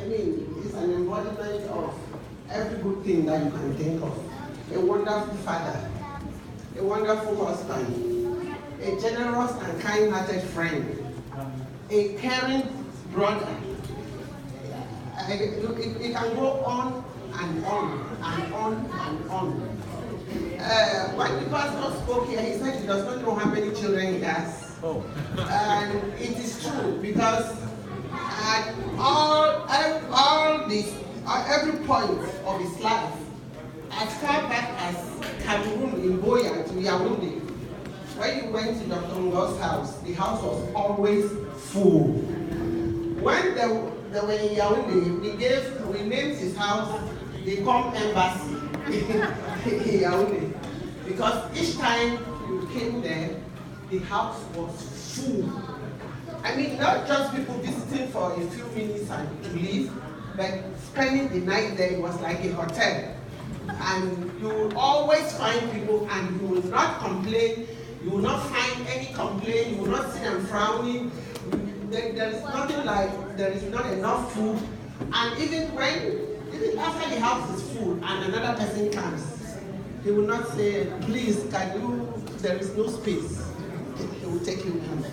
mean, he's an embodiment of every good thing that you can think of. A wonderful father, a wonderful husband, a generous and kind-hearted friend, a caring brother. It can go on and on and on and on. When the pastor spoke here, he said he does not know how many children he has. Oh. And it is true, because at every point of his life, as far back as Cameroon in Boya to Yaoundé, when you went to Dr. Ngo's house, the house was always full. When they were in Yaoundé, we named his house the Com Embassy in Yaoundé, because each time you came there, the house was full. I mean, not just people visiting for a few minutes and to leave, but spending the night there was like a hotel. And you will always find people, and you will not complain. You will not find any complaint. You will not see them frowning. There is nothing like there is not enough food. And even after the house is full and another person comes, he will not say, please, there is no space. He will take you in.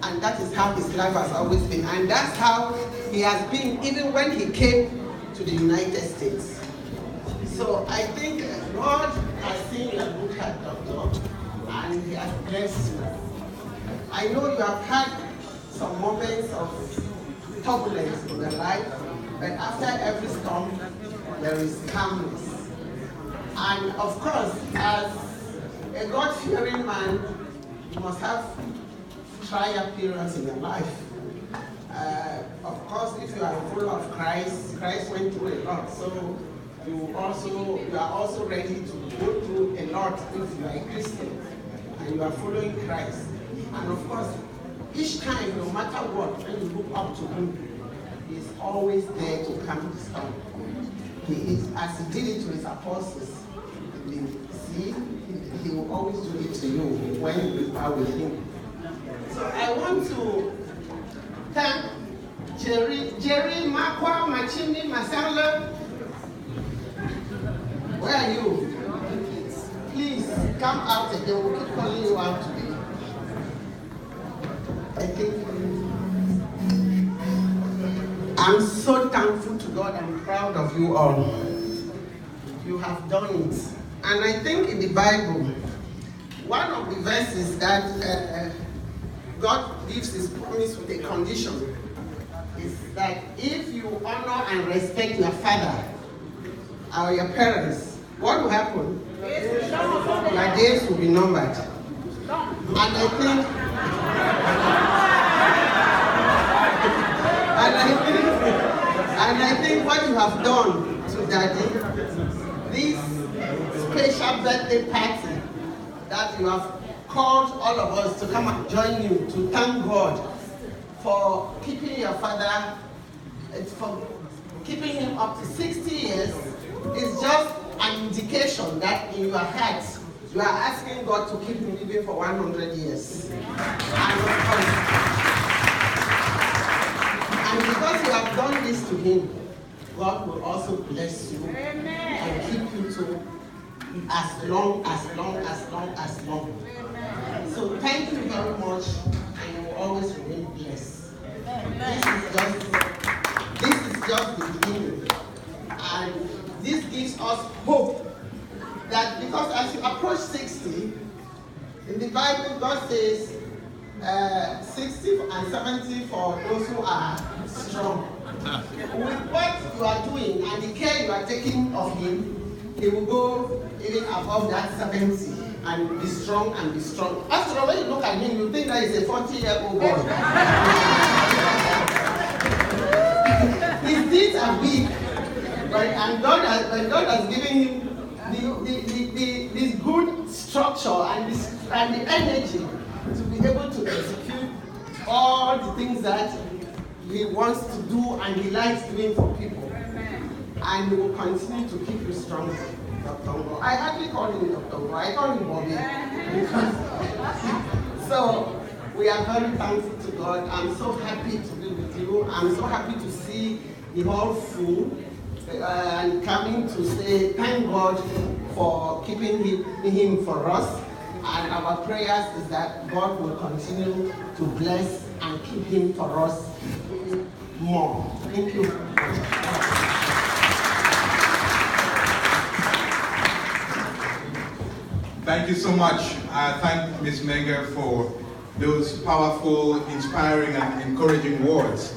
And that is how his life has always been. And that's how he has been even when he came to the United States. So I think God has seen your good heart, Doctor, and he has blessed you. I know you have had some moments of turbulence in your life, but after every storm, there is calmness. And of course, as a God-fearing man, you must have trial periods in your life. Of course, if you are full of Christ went through a lot, so you are also ready to go through a lot if you are a Christian and you are following Christ. And of course, each time, no matter what, when you look up to him, he is always there to calm the storm. He is, as he did it to his apostles, he will always do it to you when you are with him. So I want to thank Jerry, Makwa, Machini, Masala. Where are you? Please come out again. We'll keep calling you out today. I think I'm so thankful to God. I'm proud of you all. You have done it. And I think in the Bible, one of the verses that God gives his promise with a condition is that if you honor and respect your father or your parents, what will happen? Your days will be numbered. And I think what you have done to Daddy, this special birthday party that you have called all of us to come and join you to thank God for keeping your father, for keeping him up to 60 years, is just an indication that in your heart you are asking God to keep him living for 100 years. And because you have done this to him, God will also bless you and keep you to as long. So thank you very much, and you will always remain blessed. This is just the beginning. And this gives us hope that because as you approach 60, in the Bible God says 60 and 70 for those who are strong. With what you are doing and the care you are taking of him, he will go even above that 70 and be strong and be strong. After all, when you look at him, you think that he's a 40-year-old boy. His deeds are big, right? And God has given him this good structure and the energy to be able to execute all the things that he wants to do and he likes doing for people. And he will continue to keep you strong, Dr. Ngoh. I hardly call him Dr. Ngoh, I call him Bobby. So we are very thankful to God. I'm so happy to be with you. I'm so happy to see the hall full, and coming to say thank God for keeping him for us. And our prayers is that God will continue to bless and keep him for us more. Thank you. Thank you so much. I thank Ms. Menga for those powerful, inspiring, and encouraging words.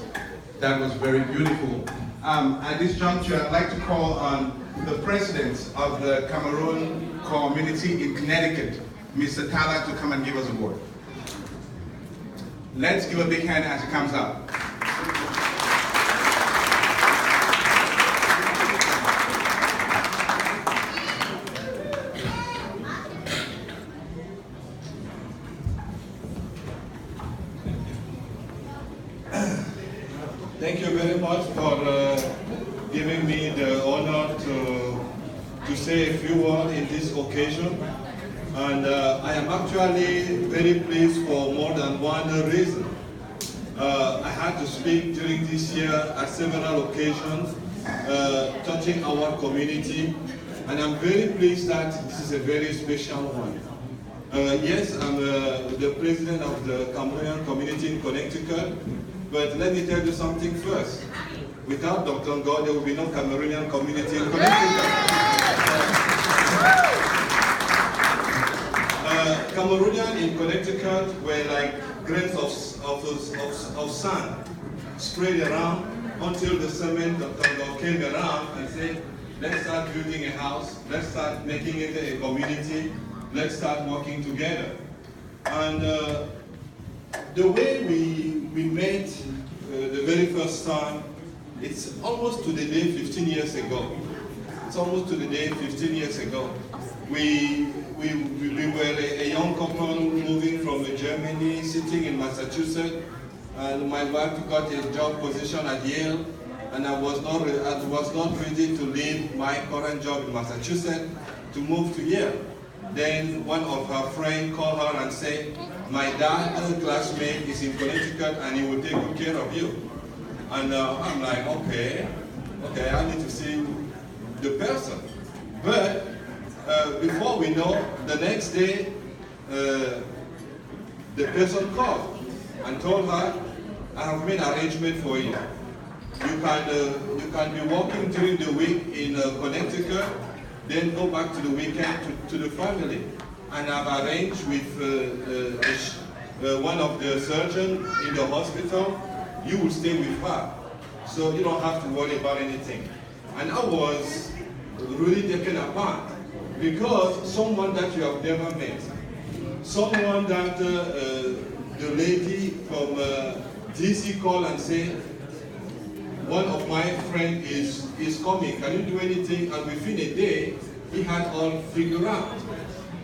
That was very beautiful. At this juncture, I'd like to call on the president of the Cameroon community in Connecticut, Mr. Tala, to come and give us a word. Let's give a big hand as he comes up. Thank you very much for giving me the honor to say a few words in this occasion. And I am actually very pleased for more than one reason. I had to speak during this year at several occasions touching our community, and I'm very pleased that this is a very special one. Yes, I'm the president of the Cameroonian community in Connecticut, but let me tell you something first. Without Dr. Ngoh, there will be no Cameroonian community in Connecticut. Cameroonians in Connecticut were like grains of sand spread around until the cement Dr. Ngoh came around and said, let's start building a house, let's start making it a community, let's start working together. And the way we met the very first time, it's almost to the day 15 years ago. It's almost to the day 15 years ago. We were a young couple moving from Germany, sitting in Massachusetts, and my wife got a job position at Yale, and I was not ready to leave my current job in Massachusetts to move to Yale. Then one of her friends called her and said, my dad's classmate is in Connecticut and he will take good care of you. And I'm like, okay, I need to see the person. But before we know, the next day, the person called and told her, I have made arrangement for you. You can be working during the week in Connecticut, then go back to the weekend to the family. And I've arranged with one of the surgeons in the hospital, you will stay with her. So you don't have to worry about anything. And I was really taken apart because someone that you have never met, someone that the lady from DC called and said, one of my friends is coming, can you do anything? And within a day, he had all figured out.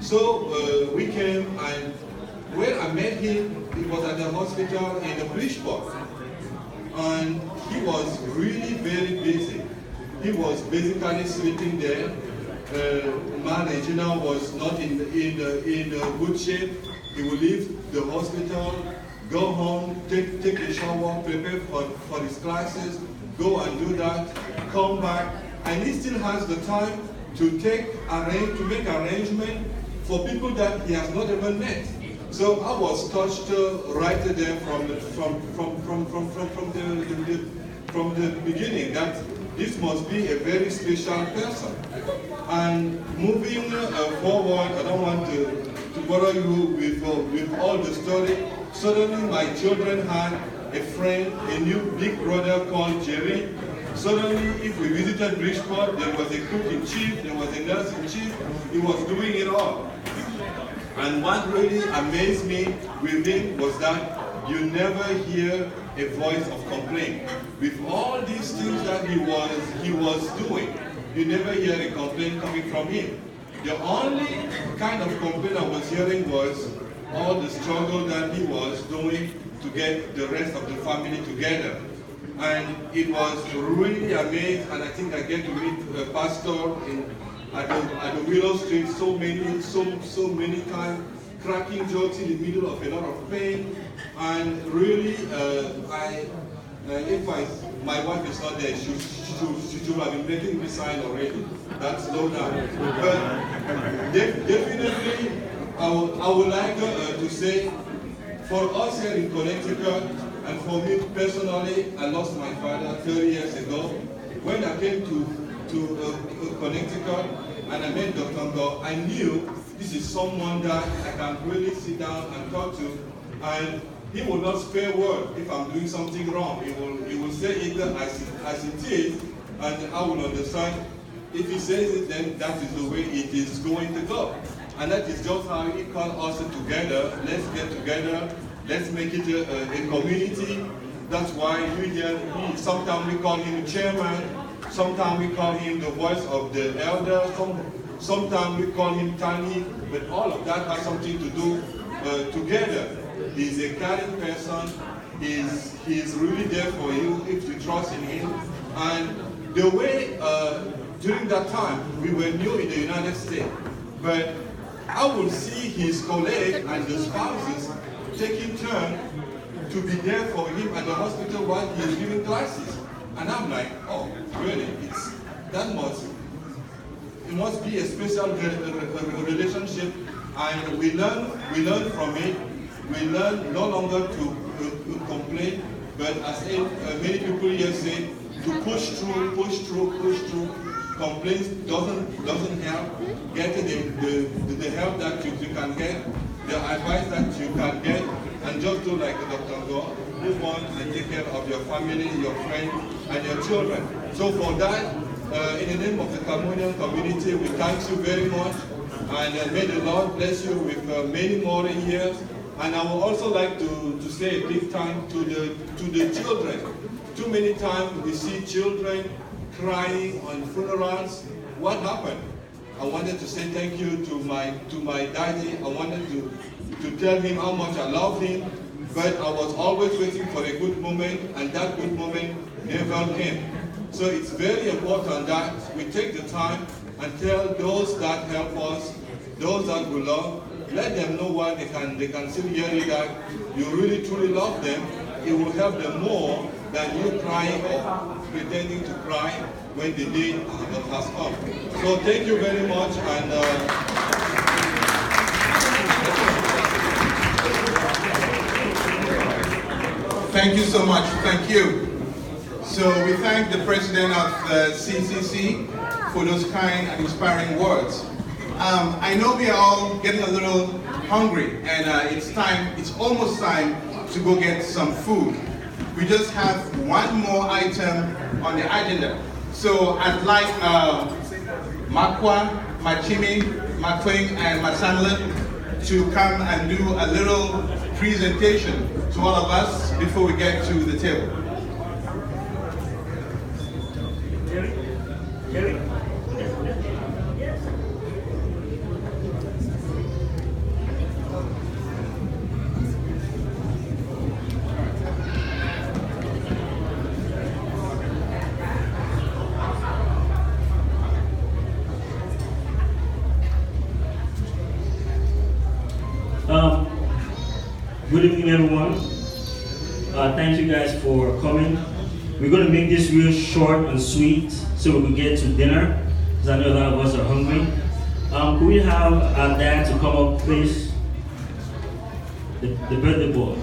So we came, and where I met him, it was at the hospital in the Bridgeport. And he was really very busy. He was basically sleeping there. Ma Regina was not in good shape. He would leave the hospital, go home, take a shower, prepare for his classes, go and do that, come back, and he still has the time to make arrangement for people that he has not ever met. So I was touched right there from the beginning that this must be a very special person. And moving forward, I don't want to bother you with all the story. Suddenly my children had a friend, a new big brother called Jerry. Suddenly, if we visited Bridgeport, there was a cook in chief, there was a nurse in chief, he was doing it all. And what really amazed me with him was that you never hear a voice of complaint. With all these things that he was doing, you never hear a complaint coming from him. The only kind of complaint I was hearing was all the struggle that he was doing to get the rest of the family together. And it was really amazing, and I think I get to meet a pastor at the Willow Street so many times, cracking jokes in the middle of a lot of pain. And really, if I my wife is not there. She should have been making me sign already. That's slow down. But definitely, I would like to say, for us here in Connecticut, and for me personally, I lost my father 30 years ago. When I came to Connecticut and I met Dr. Ngoh, I knew this is someone that I can really sit down and talk to, and he will not spare word if I'm doing something wrong. He will say it as it is, and I will understand. If he says it, then that is the way it is going to go. And that is just how he called us together. Let's get together. Let's make it a community. That's why you hear, sometimes we call him chairman, sometimes we call him the voice of the elder, sometimes we call him Tani, but all of that has something to do together. He's a caring person. He's really there for you if you trust in him. And the way, during that time, we were new in the United States, but I would see his colleagues and the spouses taking turn to be there for him at the hospital while he is giving classes. And I'm like, oh, really? It must be a special relationship. And we learn from it. We learn no longer to complain, but as many people here say, to push through. Complaints doesn't help. Getting the help that you can get, the advice that you can get, and just do like Dr. Ngoh, move on and take care of your family, your friends, and your children. So for that, in the name of the Cameroonian community, we thank you very much, and may the Lord bless you with many more years. And I would also like to say a big thank to the children. Too many times we see children crying on funerals. What happened? I wanted to say thank you to my daddy. I wanted to tell him how much I love him, but I was always waiting for a good moment, and that good moment never came. So it's very important that we take the time and tell those that help us, those that we love, let them know why they can still hear it, that you really truly love them. It will help them more than you crying or pretending to cry when the day has come. So thank you very much, and thank you so much. Thank you. So we thank the president of the CCC for those kind and inspiring words. I know we are all getting a little hungry, and it's almost time to go get some food. We just have one more item on the agenda. So I'd like Makwa, Machimi, Makwing, and Masanle to come and do a little presentation to all of us before we get to the table. Good evening, everyone. Thank you guys for coming. We're going to make this real short and sweet so we can get to dinner, because I know a lot of us are hungry. Could we have our dad to come up, please? The birthday boy.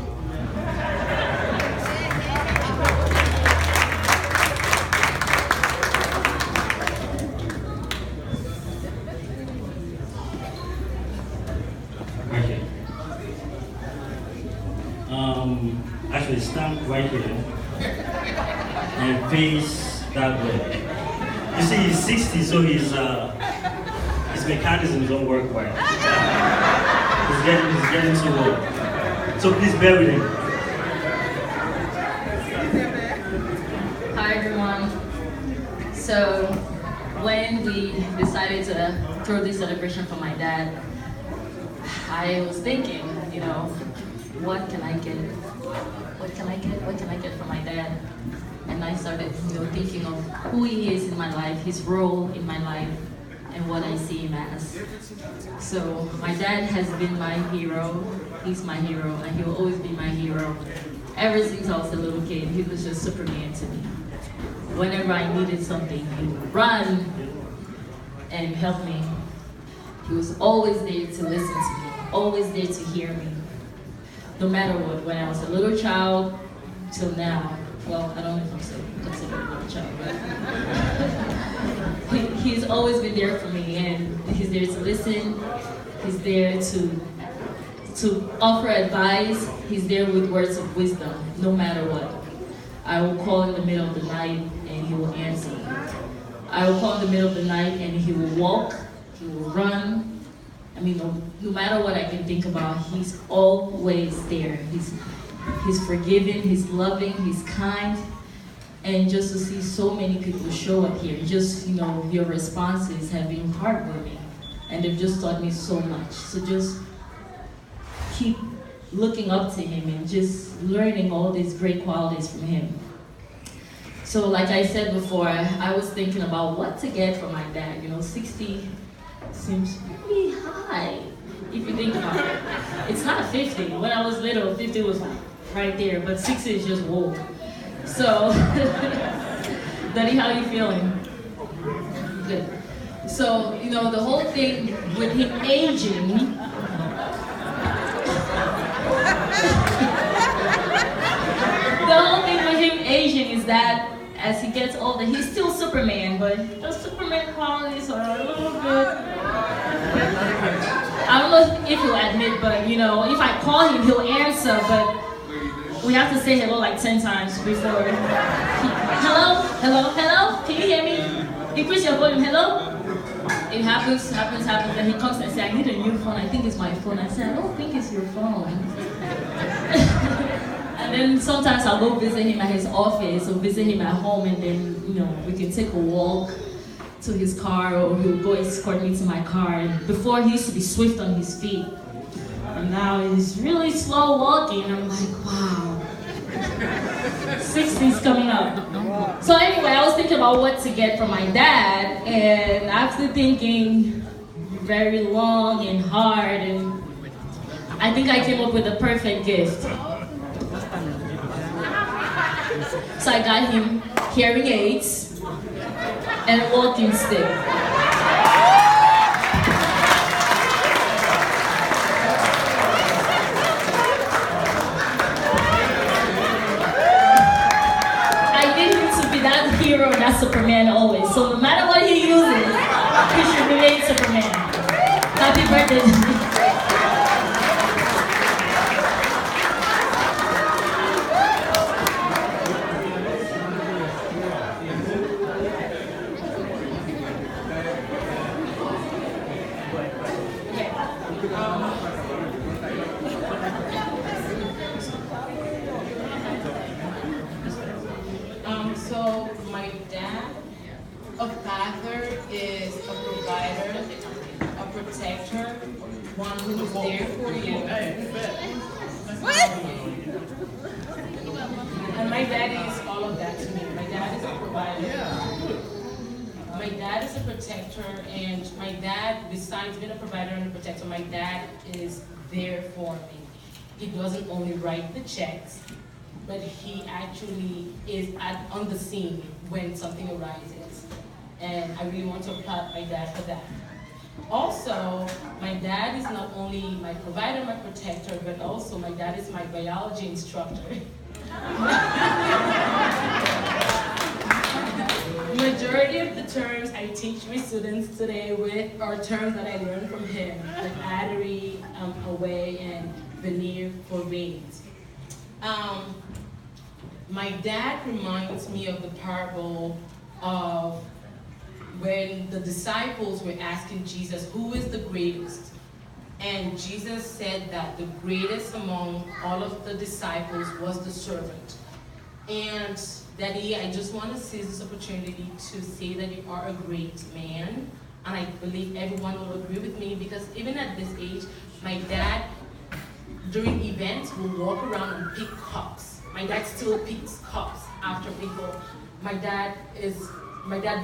Actually stand right here and face that way. You see, he's 60, so his mechanisms don't work right. He's getting too old. So please bear with him. Hi everyone. So when we decided to throw this celebration for my dad, I was thinking, what can I get? What can I get for my dad? And I started, thinking of who he is in my life, his role in my life, and what I see him as. So my dad has been my hero. He's my hero, and he will always be my hero. Ever since I was a little kid, he was just super mean to me. whenever I needed something, he would run and help me. He was always there to listen to me, always there to hear me, no matter what. When I was a little child till now, well, I don't know if I'm still considered a little child, but he's always been there for me, and he's there to listen. He's there to offer advice. He's there with words of wisdom, no matter what. I will call in the middle of the night and he will answer. I will call in the middle of the night and he will walk, he will run. I mean, no matter what I can think about, he's always there. He's forgiving, he's loving, he's kind. And just to see so many people show up here, just, your responses have been heartwarming. And they've just taught me so much. So just keep looking up to him and just learning all these great qualities from him. So like I said before, I was thinking about what to get for my dad. 60 seems pretty high if you think about it. It's not 50. When I was little, 50 was right there, but 60 is just whoa. So, Daddy, how are you feeling? Good. So, the whole thing with him aging, the whole thing with him aging is that as he gets older, he's still Superman, but the Superman qualities are a little bit, I don't know if he'll admit, but if I call him, he'll answer, but we have to say hello like 10 times before. Hello, hello, hello, can you hear me? Increase your volume, hello? It happens, and he comes and says, I need a new phone, I think it's my phone. I said, I don't think it's your phone. And then sometimes I'll go visit him at his office or visit him at home, and then, we can take a walk to his car, or he'll go escort me to my car. And before, he used to be swift on his feet. And now he's really slow walking. I'm like, wow. 60's coming up. So anyway, I was thinking about what to get for my dad, and after thinking very long and hard, and I think I came up with the perfect gift. So I got him hearing aids and a walking stick. That hero, that Superman always. So no matter what he uses, he should remain Superman. Happy birthday. So my dad, a father, is a provider, a protector, one who is there for you. And my dad is all of that to me. My dad is a provider. My dad is a protector, and my dad, besides being a provider and a protector, my dad is there for me. He doesn't only write the checks, but he actually is on the scene when something arises. And I really want to applaud my dad for that. Also, my dad is not only my provider, my protector, but also my dad is my biology instructor. Majority of the terms I teach my students today with are terms that I learned from him, like addery, away, and veneer for veins. My dad reminds me of the parable of when the disciples were asking Jesus, who is the greatest? And Jesus said that the greatest among all of the disciples was the servant. And Daddy, I just want to seize this opportunity to say that you are a great man. And I believe everyone will agree with me, because even at this age, my dad, during events, will walk around and pick cups. My dad still picks cups after people. My dad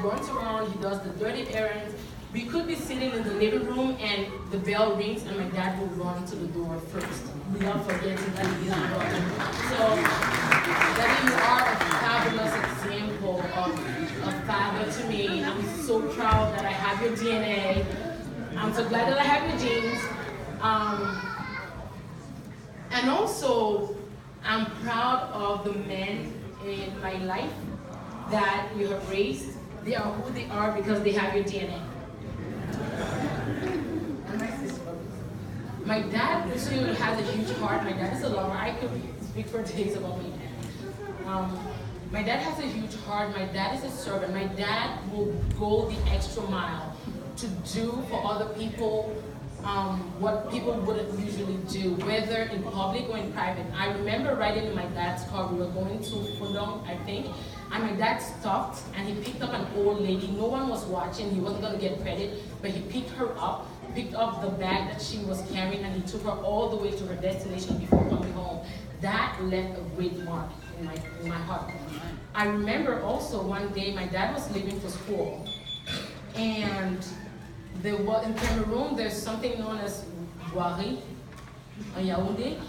runs around, he does the dirty errands. We could be sitting in the living room and the bell rings and my dad will run to the door first, without forgetting that he is running. So, Daddy, you are a fabulous example a father to me. I'm so proud that I have your DNA. I'm so glad that I have your genes. And also, I'm proud of the men in my life that you have raised. They are who they are because they have your DNA. My dad actually has a huge heart. My dad is a lover. I could speak for days about my dad. My dad has a huge heart. My dad is a servant. My dad will go the extra mile to do for other people what people wouldn't usually do, whether in public or in private. I remember riding in my dad's car. We were going to Fundong, I think, and my dad stopped and he picked up an old lady. No one was watching. He wasn't going to get credit, but he picked her up, picked up the bag that she was carrying, and he took her all the way to her destination before coming home. That left a great mark in my heart. I remember also one day my dad was leaving for school, and there was, in Cameroon, there's something known as Wari, in Yaoundé,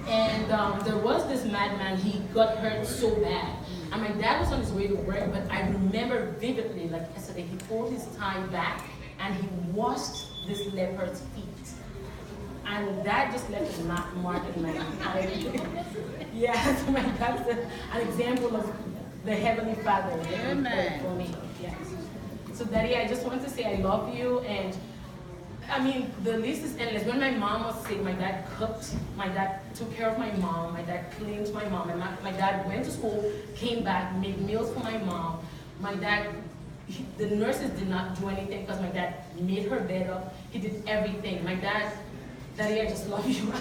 and there was this madman. He got hurt so bad, and my dad was on his way to work, but I remember vividly, like yesterday, he pulled his tie back, and he washed this leopard's feet. And that just left a mark in my heart. Yeah, so my dad's an example of the Heavenly Father for me. Yes. So Daddy, I just want to say I love you, and I mean, the list is endless. When my mom was sick, my dad cooked, my dad took care of my mom, my dad cleaned my mom, and my dad went to school, came back, made meals for my mom. My dad, the nurses did not do anything because my dad made her bed up. He did everything. My dad, Daddy, I just love you.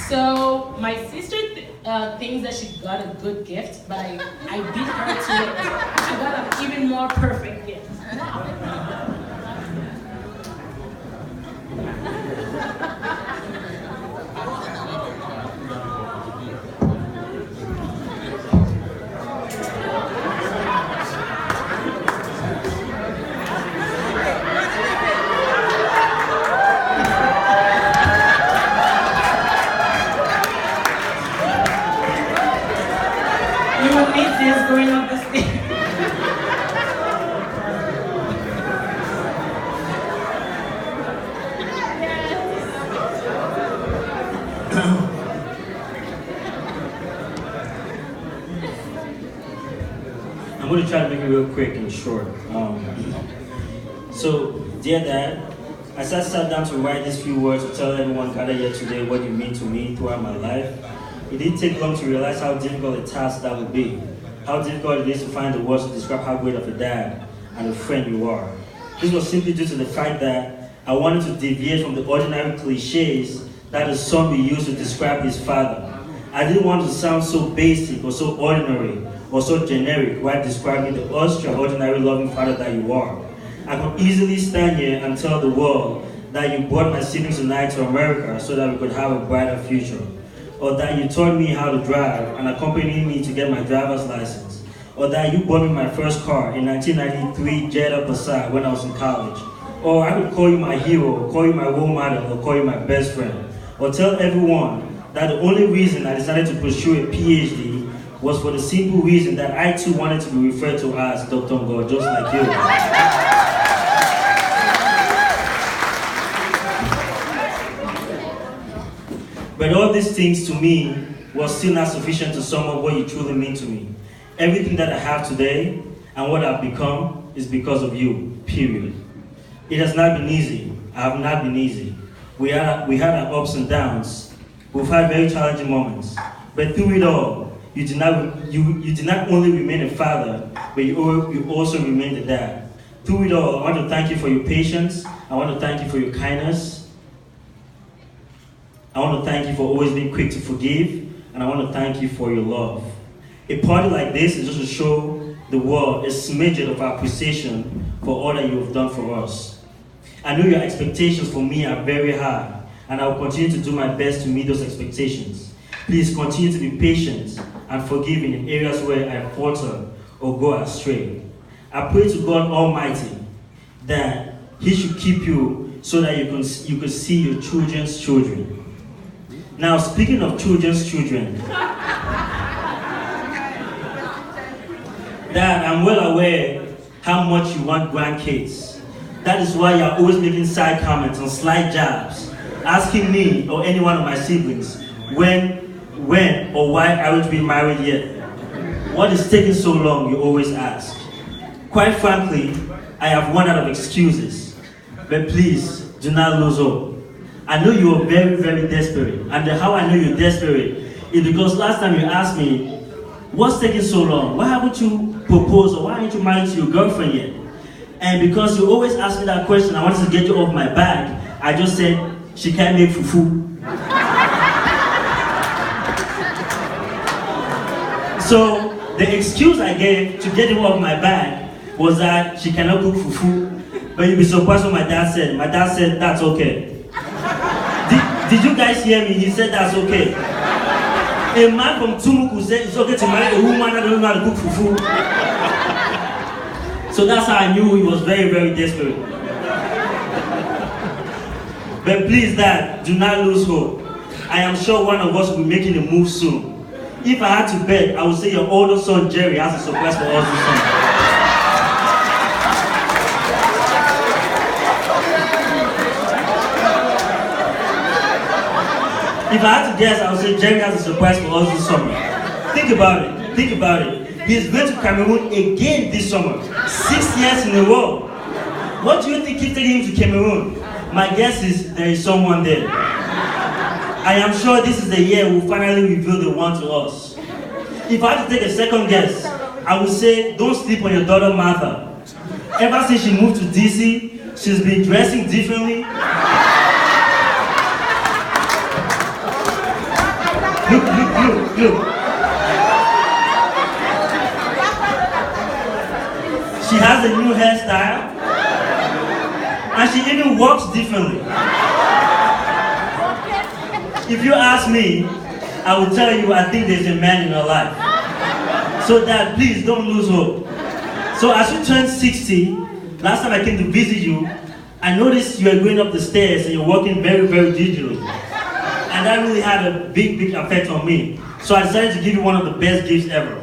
So my sister thinks that she got a good gift, but I beat her to it. She got an even more perfect gift. Going up the stairs. I'm going to try to make it real quick and short. So, dear Dad, as I sat down to write these few words to tell everyone gathered here today what you mean to me throughout my life, it didn't take long to realize how difficult a task that would be. How difficult it is to find the words to describe how great of a dad and a friend you are. This was simply due to the fact that I wanted to deviate from the ordinary cliches that a son will use to describe his father. I didn't want to sound so basic or so ordinary or so generic while describing the extraordinary loving father that you are. I could easily stand here and tell the world that you brought my siblings and I to America so that we could have a brighter future. Or that you taught me how to drive and accompanied me to get my driver's license. Or that you bought me my first car in 1993 Jetta Passat when I was in college. Or I could call you my hero, or call you my role model, or call you my best friend. Or tell everyone that the only reason I decided to pursue a PhD was for the simple reason that I too wanted to be referred to as Dr. Ngoh, just like you. But all these things to me was still not sufficient to sum up what you truly mean to me. Everything that I have today and what I've become is because of you, period. It has not been easy. I have not been easy. We had our ups and downs. We've had very challenging moments. But through it all, you did not only remain a father, but you also remained a dad. Through it all, I want to thank you for your patience. I want to thank you for your kindness. I want to thank you for always being quick to forgive, and I want to thank you for your love. A party like this is just to show the world a smidgen of our appreciation for all that you have done for us. I know your expectations for me are very high, and I will continue to do my best to meet those expectations. Please continue to be patient and forgiving in areas where I falter or go astray. I pray to God Almighty that He should keep you so that you could see your children's children. Now, speaking of children's children, Dad, I'm well aware how much you want grandkids. That is why you're always making side comments and slight jabs, asking me or any one of my siblings when or why aren't we married yet. What is taking so long, you always ask. Quite frankly, I have run out of excuses, but please do not lose hope. I know you are very, very desperate, and how I know you're desperate is because last time you asked me, what's taking so long? Why haven't you proposed or why aren't you married to your girlfriend yet? And because you always ask me that question, I wanted to get you off my back, I just said, she can't make fufu. So the excuse I gave to get him off my back was that she cannot cook fufu. But you'll be surprised what my dad said. My dad said, that's okay. Did you guys hear me? He said that's okay. A man from Tumuku said it's okay to marry a woman that doesn't know how to cook fufu. So that's how I knew he was very, very desperate. But please, Dad, do not lose hope. I am sure one of us will be making a move soon. If I had to bet, I would say your older son Jerry has a surprise for us this summer. If I had to guess, I would say Jerry has a surprise for us this summer. Think about it. Think about it. He's going to Cameroon again this summer. 6 years in a row. What do you think keeps taking him to Cameroon? My guess is there is someone there. I am sure this is the year we'll finally reveal the one to us. If I had to take a second guess, I would say don't sleep on your daughter Martha. Ever since she moved to DC, she's been dressing differently. Look. She has a new hairstyle, and she even walks differently. If you ask me, I will tell you I think there's a man in her life. So Dad, please don't lose hope. So as you turn 60, last time I came to visit you, I noticed you are going up the stairs and you're walking very, very gingerly. And that really had a big, big effect on me. So I decided to give you one of the best gifts ever.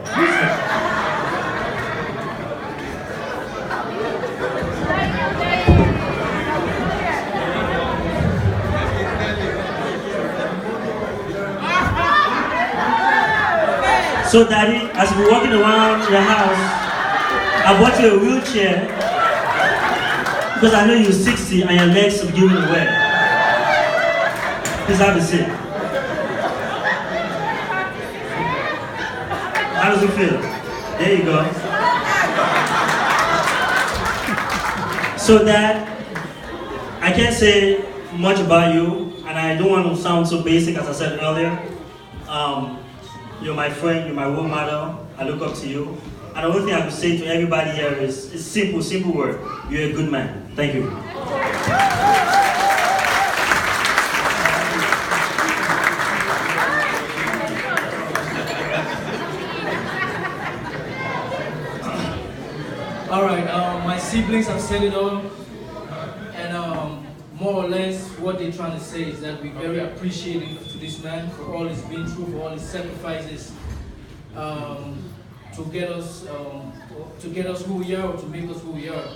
So Daddy, as we're walking around your house, I bought you a wheelchair because I know you're 60 and your legs are giving away. Please have a seat. How does it feel? There you go. So Dad, I can't say much about you, and I don't want to sound so basic as I said earlier. You're my friend, you're my role model, I look up to you. And the only thing I could say to everybody here is simple word. You're a good man. Thank you. All right, my siblings have said it all, and more or less what they're trying to say is that we're very appreciative to this man for all he's been through, for all his sacrifices to get us who we are, or to make us who we are.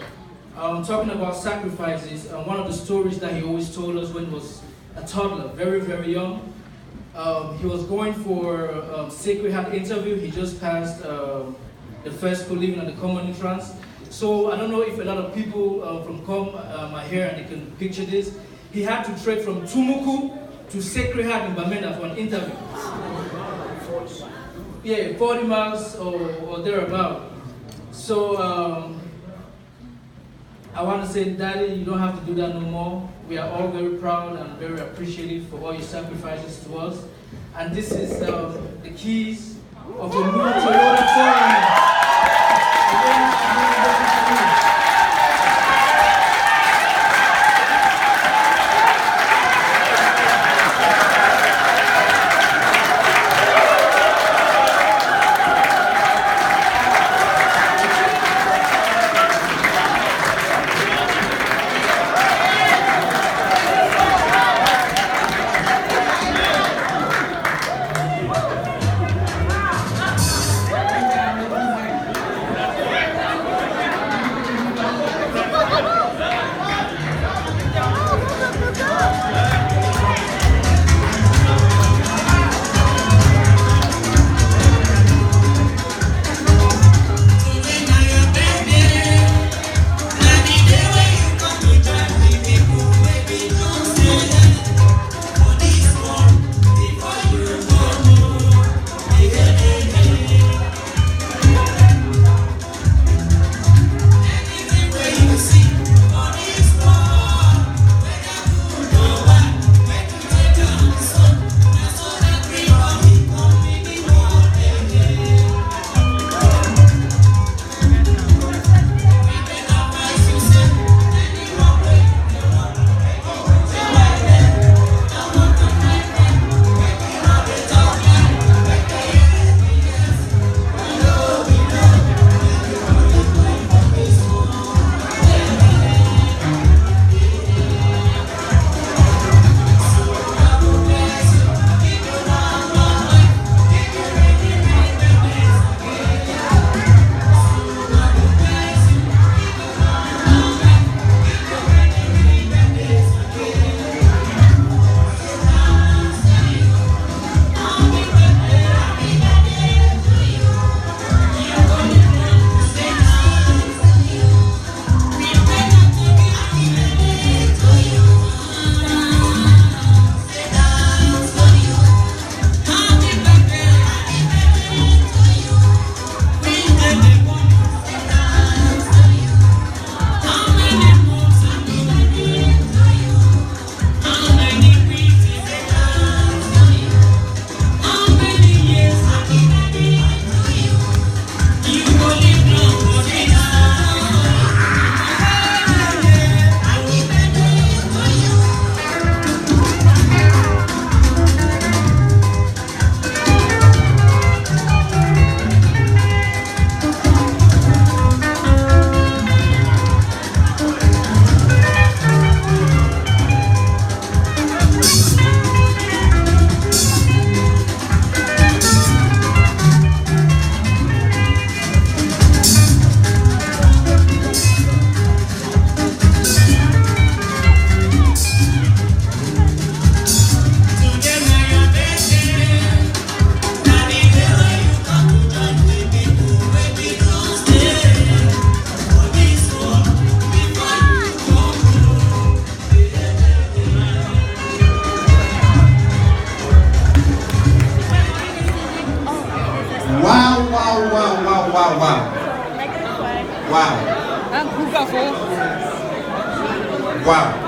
Talking about sacrifices, one of the stories that he always told us when he was a toddler, very, very young, he was going for a Sacred Heart interview. He just passed the first school living at the common entrance. So I don't know if a lot of people from COM are here and they can picture this. He had to trek from Tumuku to Sacred Heart in Bamenda for an interview. Yeah, 40 miles or thereabout. So I want to say, Daddy, you don't have to do that no more. We are all very proud and very appreciative for all your sacrifices to us. And this is the keys of the new Toyota Foreigner. Wow, wow, wow, wow, wow, wow. Wow. Wow.